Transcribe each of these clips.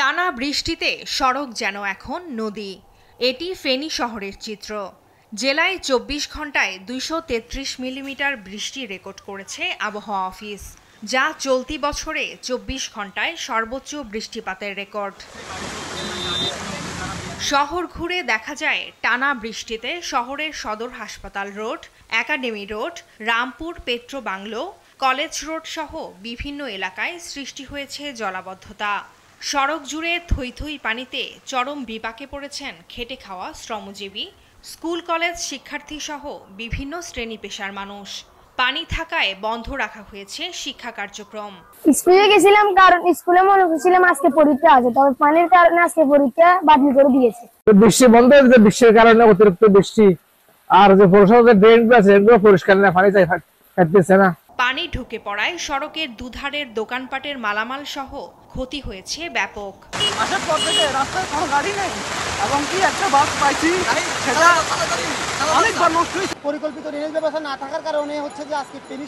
টানা বৃষ্টিতে সড়ক যেন এখন নদী। এটি ফেনী শহরের চিত্র। জেলায় ২৪ ঘন্টায় ২৩৩ মিলিমিটার বৃষ্টি রেকর্ড করেছে আবহাওয়া অফিস, যা চলতি বছরে ২৪ ঘন্টায় সর্বোচ্চ বৃষ্টিপাতের রেকর্ড। শহর ঘুরে দেখা যায় টানা বৃষ্টিতে শহরের সদর হাসপাতাল road, academy road, Rampur petro bungalow, college road সহ বিভিন্ন এলাকায় সৃষ্টি হয়েছে জলাবদ্ধতা। সড়ক জুড়ে থই থই পানিতে চরম বিপাকে পড়েছেন খেটে খাওয়া শ্রমজীবী, স্কুল কলেজ শিক্ষার্থী সহ বিভিন্ন শ্রেণী পেশার মানুষ। পানি থাকায় বন্ধ রাখা হয়েছে শিক্ষা কার্যক্রম। স্কুলে গেছিলাম কারণ স্কুলে মনে করছিলাম আজকে পরীক্ষা আছে, তবে পানির কারণে আজকে পরীক্ষা বাতিল করে দিয়েছে। বৃষ্টি বন্ধ হয়েছে, বৃষ্টির কারণে অতিরিক্ত বৃষ্টি আর যে পৌরসভার ড্রেন আছে এগুলো পরিষ্কার না, পানি যাইতেছে না। পানি ঢুকে পড়ায় সড়কের দুধারের দোকানপাটের মালামাল সহ ক্ষতি হয়েছে ব্যাপক। আসার পর থেকে রাস্তায় কোনো গাড়ি নেই এবং কি একটা বাস পাইছি সেটা অনেকবার নষ্ট হয়েছে। পরিকল্পিত ড্রেনেজ ব্যবস্থা না থাকার কারণে হচ্ছে যে আজকে ফেনী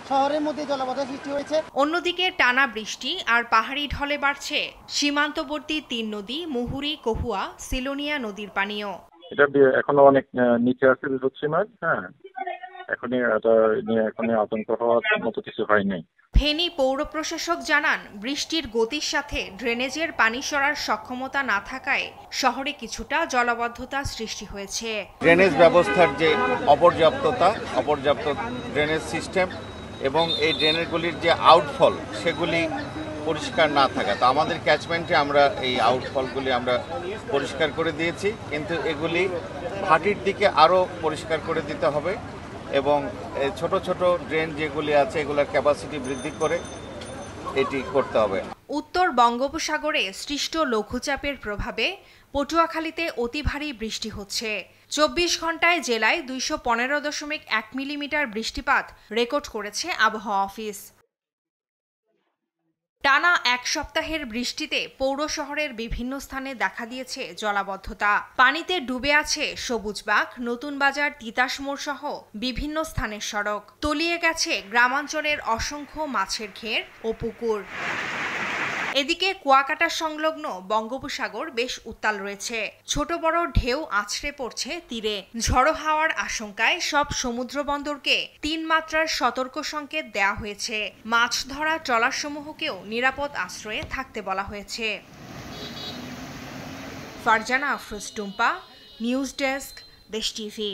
শহরের মধ্যে জলাবদ্ধতা সৃষ্টি হয়েছে। অন্যদিকে টানা বৃষ্টি আর পাহাড়ি ঢলে বাড়ছে সীমান্তবর্তী ৩ নদী মুহুরী, কহুয়া, সিলোনিয়া নদীর পানিও। এটা এখনো অনেক নিচে আছে বিপদসীমার। এখনই আতঙ্ক হওয়ার মতো কিছু হয়নি। ফেনী পৌর প্রশাসক জানান, বৃষ্টির গতির সাথে ড্রেনেজের পানি সরার সক্ষমতা না থাকায় শহরে কিছুটা জলাবদ্ধতা সৃষ্টি হয়েছে। ড্রেনেজ ব্যবস্থার যে অপর্যাপ্ত ড্রেনেজ সিস্টেম এবং এই ড্রেনেজগুলির যে আউটফল সেগুলি পরিষ্কার না থাকা, তো আমাদের ক্যাচমেন্টে আমরা এই আউটফলগুলি আমরা পরিষ্কার করে দিয়েছি, কিন্তু এগুলি ভাটির দিকে আরও পরিষ্কার করে দিতে হবে এবং ছোট ছোট ড্রেন যেগুলি আছে এগুলোর ক্যাপাসিটি বৃদ্ধি করে এটি করতে হবে। উত্তর বঙ্গোপসাগরে সৃষ্ট লঘুচাপের প্রভাবে পটুয়াখালীতে অতি ভারী বৃষ্টি হচ্ছে। ২৪ ঘন্টায় জেলায় ২১৫.১ মিলিমিটার বৃষ্টিপাত রেকর্ড করেছে আবহাওয়া অফিস। টানা এক সপ্তাহের বৃষ্টিতে পৌর শহরের বিভিন্ন স্থানে দেখা দিয়েছে জলাবদ্ধতা। পানিতে ডুবে আছে সবুজবাগ, নতুন বাজার, তিতাস মোড় সহ বিভিন্ন স্থানের সড়ক। তলিয়ে গেছে গ্রামাঞ্চলের অসংখ্য মাছের ঘের ও পুকুর। এদিকে কুয়াকাটা সংলগ্ন বঙ্গোপসাগর বেশ উত্তাল রয়েছে। ছোট বড় ঢেউ আছড়ে পড়ছে তীরে। ঝড়ো হাওয়ার আশঙ্কায় সব সমুদ্র বন্দরকে ৩ মাত্রার সতর্ক সংকেত দেওয়া হয়েছে। মাছ ধরা ট্রলারসমূহকেও নিরাপদ আশ্রয়ে থাকতে বলা হয়েছে। ফারজানা আফরোজ টুম্পা, নিউজ ডেস্ক, দেশ টিভি।